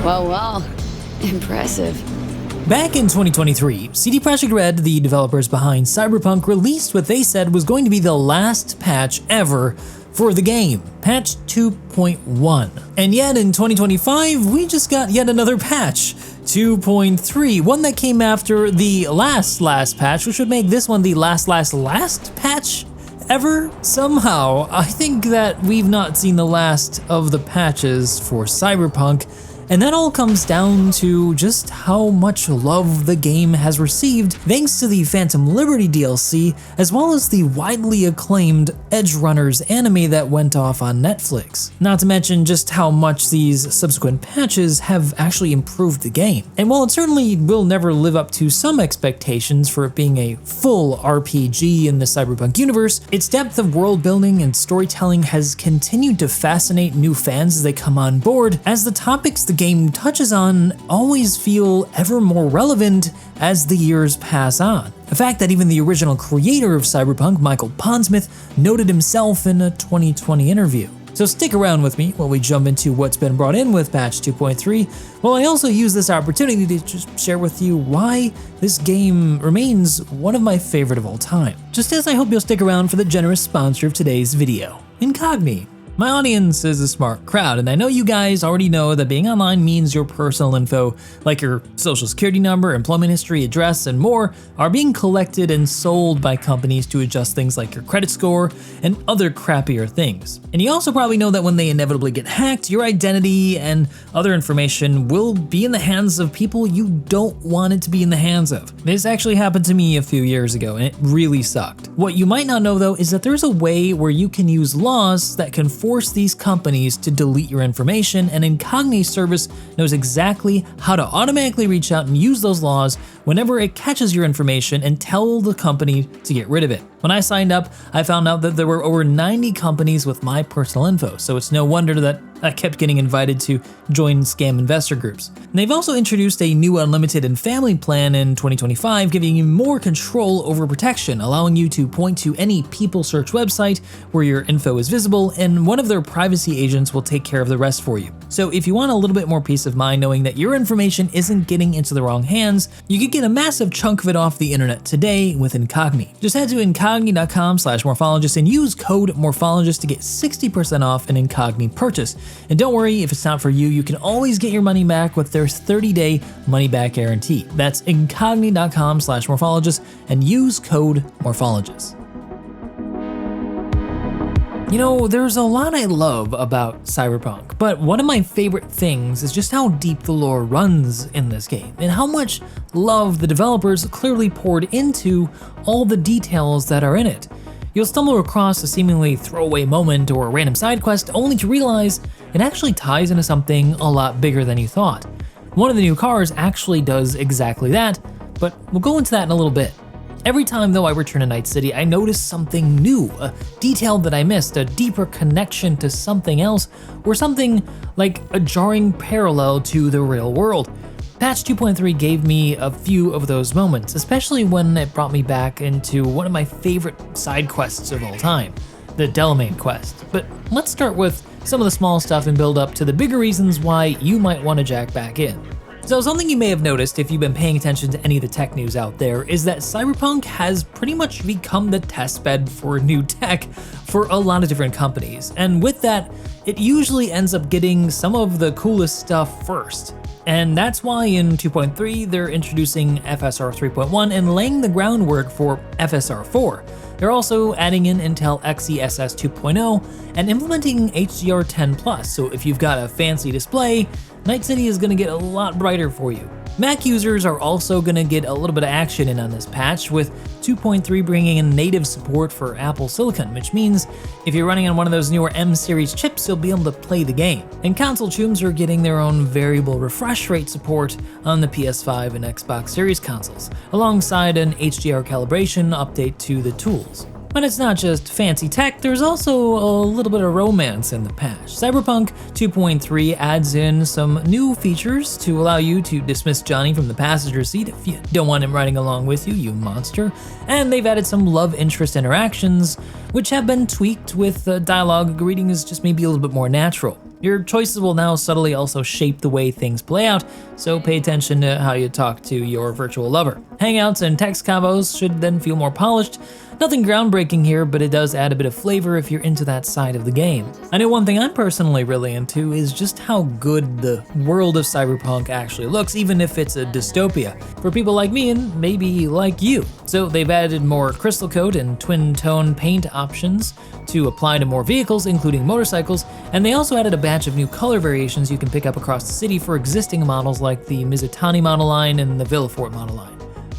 Well, impressive. Back in 2023, CD Projekt Red, the developers behind Cyberpunk, released what they said was going to be the last patch ever for the game, patch 2.1. And yet in 2025, we just got yet another patch, 2.3, one that came after the last patch, which would make this one the last patch ever? Somehow, I think that we've not seen the last of the patches for Cyberpunk, and that all comes down to just how much love the game has received thanks to the Phantom Liberty DLC, as well as the widely acclaimed Edgerunners anime that went off on Netflix. Not to mention just how much these subsequent patches have actually improved the game. And while it certainly will never live up to some expectations for it being a full RPG in the Cyberpunk universe, its depth of world building and storytelling has continued to fascinate new fans as they come on board, as the topics the game touches on always feel ever more relevant as the years pass on. A fact that even the original creator of Cyberpunk, Michael Pondsmith, noted himself in a 2020 interview. So stick around with me while we jump into what's been brought in with patch 2.3, while I also use this opportunity to just share with you why this game remains one of my favorite of all time. Just as I hope you'll stick around for the generous sponsor of today's video, Incogni. My audience is a smart crowd, and I know you guys already know that being online means your personal info, like your social security number, employment history, address, and more, are being collected and sold by companies to adjust things like your credit score and other crappier things. And you also probably know that when they inevitably get hacked, your identity and other information will be in the hands of people you don't want it to be in the hands of. This actually happened to me a few years ago, and it really sucked. What you might not know though is that there's a way where you can use laws that can force these companies to delete your information, and Incogni's service knows exactly how to automatically reach out and use those laws whenever it catches your information and tell the company to get rid of it. When I signed up, I found out that there were over 90 companies with my personal info, so it's no wonder that I kept getting invited to join scam investor groups. And they've also introduced a new unlimited and family plan in 2025, giving you more control over protection, allowing you to point to any people search website where your info is visible, and one of their privacy agents will take care of the rest for you. So if you want a little bit more peace of mind knowing that your information isn't getting into the wrong hands, you could get a massive chunk of it off the internet today with Incogni. Just head to incogni.com/morphologist and use code morphologist to get 60% off an Incogni purchase. And don't worry, if it's not for you, you can always get your money back with their 30-day money-back guarantee. That's incogni.com/morphologist and use code morphologist. You know, there's a lot I love about Cyberpunk, but one of my favorite things is just how deep the lore runs in this game, and how much love the developers clearly poured into all the details that are in it. You'll stumble across a seemingly throwaway moment or a random side quest only to realize it actually ties into something a lot bigger than you thought. One of the new cars actually does exactly that, but we'll go into that in a little bit. Every time though I return to Night City, I notice something new, a detail that I missed, a deeper connection to something else, or something like a jarring parallel to the real world. Patch 2.3 gave me a few of those moments, especially when it brought me back into one of my favorite side quests of all time, the Delamain quest. But let's start with some of the small stuff and build up to the bigger reasons why you might want to jack back in. So something you may have noticed if you've been paying attention to any of the tech news out there is that Cyberpunk has pretty much become the testbed for new tech for a lot of different companies. And with that, it usually ends up getting some of the coolest stuff first. And that's why in 2.3, they're introducing FSR 3.1 and laying the groundwork for FSR 4. They're also adding in Intel XeSS 2.0 and implementing HDR10+, so if you've got a fancy display, Night City is going to get a lot brighter for you. Mac users are also going to get a little bit of action in on this patch, with 2.3 bringing in native support for Apple Silicon, which means if you're running on one of those newer M-series chips, you'll be able to play the game. And console chooms are getting their own variable refresh rate support on the PS5 and Xbox Series consoles, alongside an HDR calibration update to the tools. But it's not just fancy tech, there's also a little bit of romance in the patch. Cyberpunk 2.3 adds in some new features to allow you to dismiss Johnny from the passenger seat if you don't want him riding along with you, you monster. And they've added some love interest interactions, which have been tweaked with dialogue reading is just maybe a little bit more natural. Your choices will now subtly also shape the way things play out, so pay attention to how you talk to your virtual lover. Hangouts and text combos should then feel more polished. Nothing groundbreaking here, but it does add a bit of flavor if you're into that side of the game. I know one thing I'm personally really into is just how good the world of Cyberpunk actually looks, even if it's a dystopia, for people like me and maybe like you. So they've added more crystal coat and twin tone paint options to apply to more vehicles, including motorcycles, and they also added a batch of new color variations you can pick up across the city for existing models like the Mizutani model line and the Villafort model line.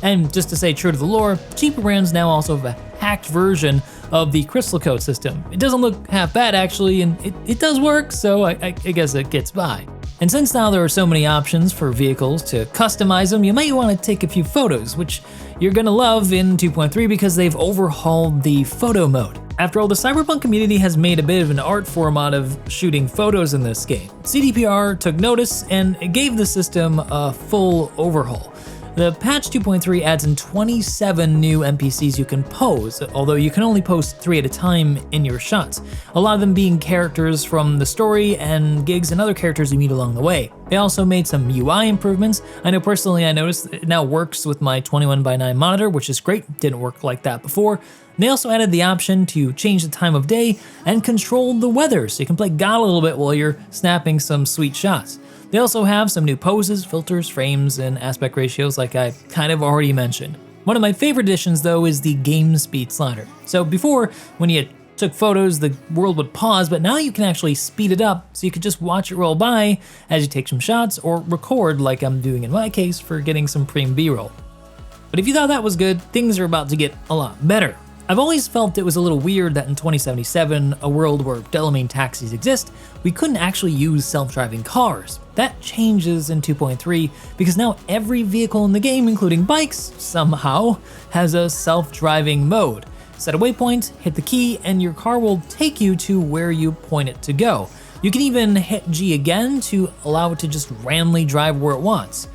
And just to say true to the lore, cheaper brands now also have a hacked version of the crystal coat system. It doesn't look half bad actually, and it does work, so I guess it gets by. And since now there are so many options for vehicles to customize them, you might want to take a few photos, which you're gonna love in 2.3 because they've overhauled the photo mode. After all, the Cyberpunk community has made a bit of an art form out of shooting photos in this game. CDPR took notice and gave the system a full overhaul. The patch 2.3 adds in 27 new NPCs you can pose, although you can only post 3 at a time in your shots, a lot of them being characters from the story and gigs and other characters you meet along the way. They also made some UI improvements. I know personally I noticed it now works with my 21:9 monitor, which is great, didn't work like that before. They also added the option to change the time of day and control the weather, so you can play God a little bit while you're snapping some sweet shots. They also have some new poses, filters, frames, and aspect ratios like I kind of already mentioned. One of my favorite additions though is the game speed slider. So before, when you took photos, the world would pause, but now you can actually speed it up so you could just watch it roll by as you take some shots or record like I'm doing in my case for getting some premium B-roll. But if you thought that was good, things are about to get a lot better. I've always felt it was a little weird that in 2077, a world where Delamain taxis exist, we couldn't actually use self-driving cars. That changes in 2.3 because now every vehicle in the game, including bikes, somehow, has a self-driving mode. Set a waypoint, hit the key, and your car will take you to where you point it to go. You can even hit G again to allow it to just randomly drive where it wants.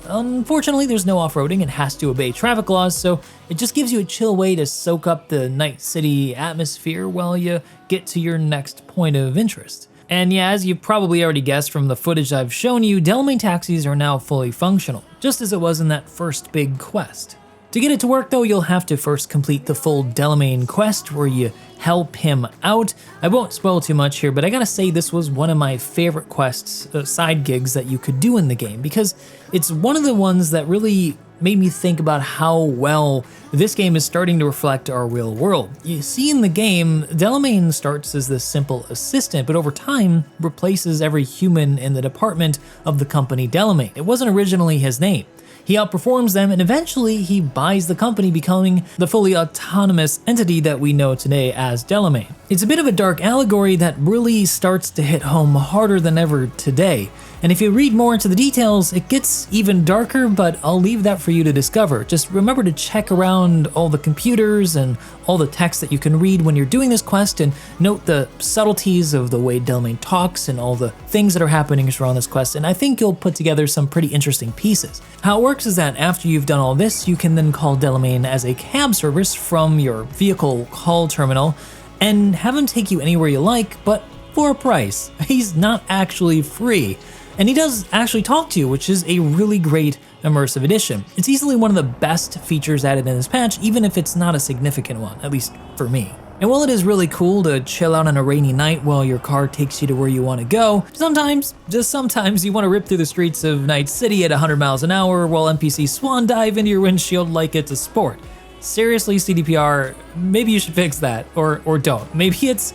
Unfortunately, there's no off-roading and has to obey traffic laws, so it just gives you a chill way to soak up the night city atmosphere while you get to your next point of interest. And yeah, as you probably already guessed from the footage I've shown you, Delamain taxis are now fully functional, just as it was in that first big quest. To get it to work though, you'll have to first complete the full Delamain quest where you help him out. I won't spoil too much here, but I gotta say this was one of my favorite quests, side gigs that you could do in the game, because it's one of the ones that really made me think about how well this game is starting to reflect our real world. You see in the game, Delamain starts as this simple assistant, but over time replaces every human in the department of the company Delamain. It wasn't originally his name. He outperforms them and eventually he buys the company, becoming the fully autonomous entity that we know today as Delamain. It's a bit of a dark allegory that really starts to hit home harder than ever today. And if you read more into the details, it gets even darker, but I'll leave that for you to discover. Just remember to check around all the computers and all the text that you can read when you're doing this quest, and note the subtleties of the way Delamain talks and all the things that are happening around this quest, and I think you'll put together some pretty interesting pieces. How it works is that after you've done all this, you can then call Delamain as a cab service from your vehicle call terminal and have him take you anywhere you like, but for a price. He's not actually free. And he does actually talk to you, which is a really great immersive addition. It's easily one of the best features added in this patch, even if it's not a significant one, at least for me. And while it is really cool to chill out on a rainy night while your car takes you to where you want to go, sometimes, just sometimes, you want to rip through the streets of Night City at 100 miles an hour while NPCs swan dive into your windshield like it's a sport. Seriously, CDPR, maybe you should fix that, or don't. Maybe it's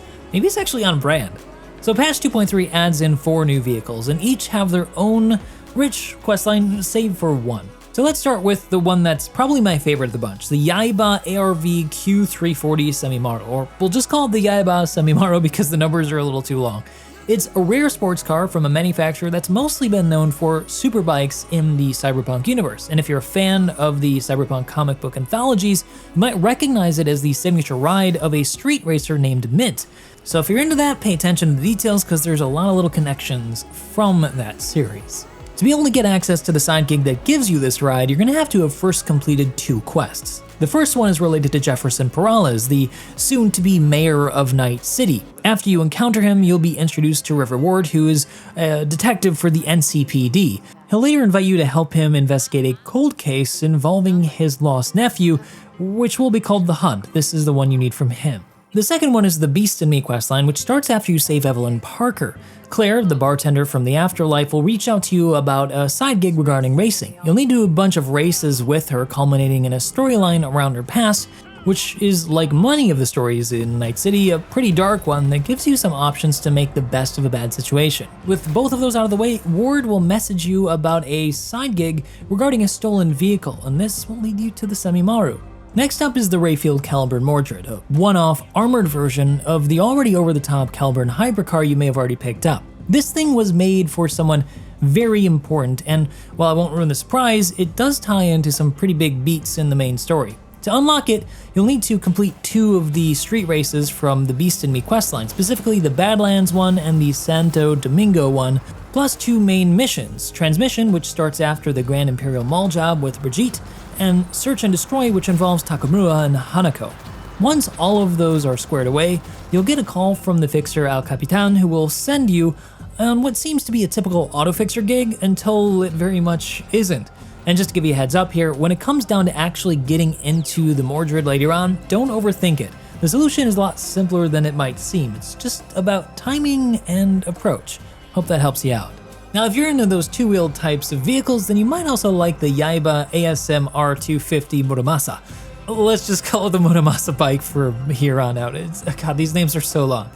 actually on brand. So patch 2.3 adds in 4 new vehicles, and each have their own rich questline, save for one. So let's start with the one that's probably my favorite of the bunch, the Yaiba ARV Q340 Semimaru, or we'll just call it the Yaiba Semimaru because the numbers are a little too long. It's a rare sports car from a manufacturer that's mostly been known for superbikes in the Cyberpunk universe, and if you're a fan of the Cyberpunk comic book anthologies, you might recognize it as the signature ride of a street racer named Mint. So if you're into that, pay attention to the details because there's a lot of little connections from that series. To be able to get access to the side gig that gives you this ride, you're going to have to have first completed 2 quests. The first one is related to Jefferson Perales, the soon-to-be mayor of Night City. After you encounter him, you'll be introduced to River Ward, who is a detective for the NCPD. He'll later invite you to help him investigate a cold case involving his lost nephew, which will be called The Hunt. This is the one you need from him. The second one is the Beast in Me questline, which starts after you save Evelyn Parker. Claire, the bartender from the afterlife, will reach out to you about a side gig regarding racing. You'll need to do a bunch of races with her, culminating in a storyline around her past, which is, like many of the stories in Night City, a pretty dark one that gives you some options to make the best of a bad situation. With both of those out of the way, Ward will message you about a side gig regarding a stolen vehicle, and this will lead you to the Semimaru. Next up is the Rayfield Caliburn Mordred, a one-off armored version of the already over-the-top Caliburn hypercar you may have already picked up. This thing was made for someone very important, and while I won't ruin the surprise, it does tie into some pretty big beats in the main story. To unlock it, you'll need to complete 2 of the street races from the Beast in Me questline, specifically the Badlands one and the Santo Domingo one, plus 2 main missions, Transmission, which starts after the Grand Imperial Mall job with Brigitte, and Search and Destroy, which involves Takamura and Hanako. Once all of those are squared away, you'll get a call from the fixer El Capitan, who will send you on what seems to be a typical auto-fixer gig until it very much isn't. And just to give you a heads up here, when it comes down to actually getting into the Mordred later on, don't overthink it. The solution is a lot simpler than it might seem. It's just about timing and approach. Hope that helps you out. Now, if you're into those 2-wheeled types of vehicles, then you might also like the Yaiba ASM R250 Muramasa. Let's just call it the Muramasa bike from here on out. God, these names are so long.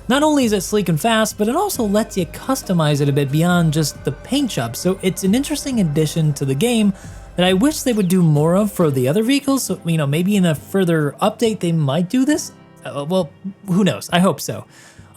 Not only is it sleek and fast, but it also lets you customize it a bit beyond just the paint job, so it's an interesting addition to the game that I wish they would do more of for the other vehicles. So, maybe in a further update they might do this? Well, who knows? I hope so.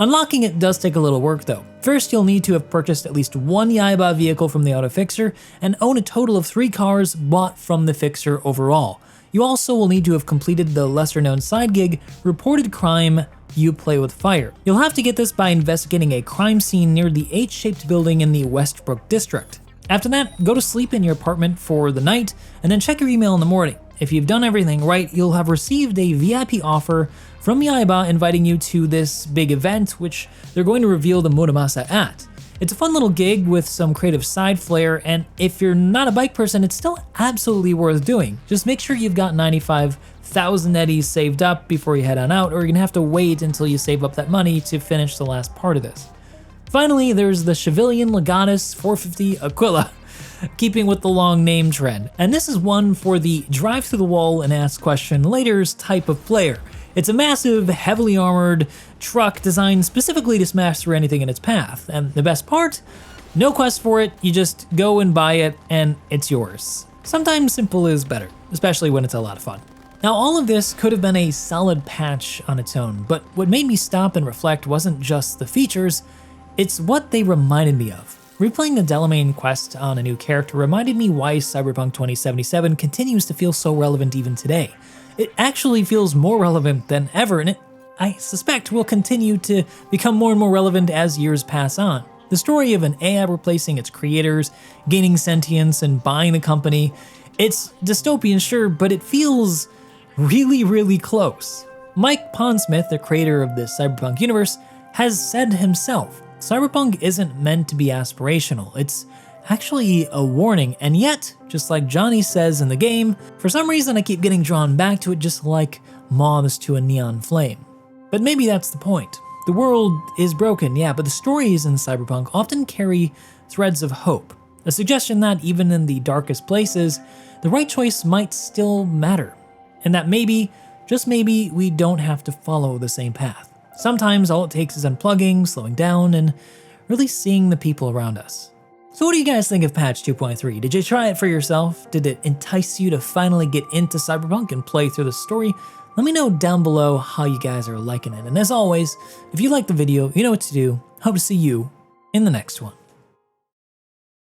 Unlocking it does take a little work though. First, you'll need to have purchased at least 1 Yaiba vehicle from the auto fixer and own a total of 3 cars bought from the fixer overall. You also will need to have completed the lesser known side gig, Reported Crime, You Play With Fire. You'll have to get this by investigating a crime scene near the H-shaped building in the Westbrook district. After that, go to sleep in your apartment for the night and then check your email in the morning. If you've done everything right, you'll have received a VIP offer from Yaiba inviting you to this big event, which they're going to reveal the Muramasa at. It's a fun little gig with some creative side flair, and if you're not a bike person, it's still absolutely worth doing. Just make sure you've got 95,000 eddies saved up before you head on out, or you're gonna have to wait until you save up that money to finish the last part of this. Finally, there's the Chevilian Legatus 450 Aquila, keeping with the long name trend. And this is one for the drive through the wall and ask question later's type of player. It's a massive, heavily armored truck designed specifically to smash through anything in its path. And the best part? No quest for it, you just go and buy it and it's yours. Sometimes simple is better, especially when it's a lot of fun. Now, all of this could have been a solid patch on its own, but what made me stop and reflect wasn't just the features, it's what they reminded me of. Replaying the Delamain quest on a new character reminded me why Cyberpunk 2077 continues to feel so relevant even today. It actually feels more relevant than ever, and I suspect will continue to become more and more relevant as years pass on. The story of an AI replacing its creators, gaining sentience, and buying the company, it's dystopian, sure, but it feels really, really close. Mike Pondsmith, the creator of the Cyberpunk universe, has said himself, Cyberpunk isn't meant to be aspirational, it's actually a warning, and yet, just like Johnny says in the game, for some reason I keep getting drawn back to it just like moths to a neon flame. But maybe that's the point. The world is broken, yeah, but the stories in Cyberpunk often carry threads of hope, a suggestion that even in the darkest places, the right choice might still matter, and that maybe, just maybe, we don't have to follow the same path. Sometimes all it takes is unplugging, slowing down, and really seeing the people around us. So what do you guys think of patch 2.3? Did you try it for yourself? Did it entice you to finally get into Cyberpunk and play through the story? Let me know down below how you guys are liking it. And as always, if you liked the video, you know what to do. Hope to see you in the next one.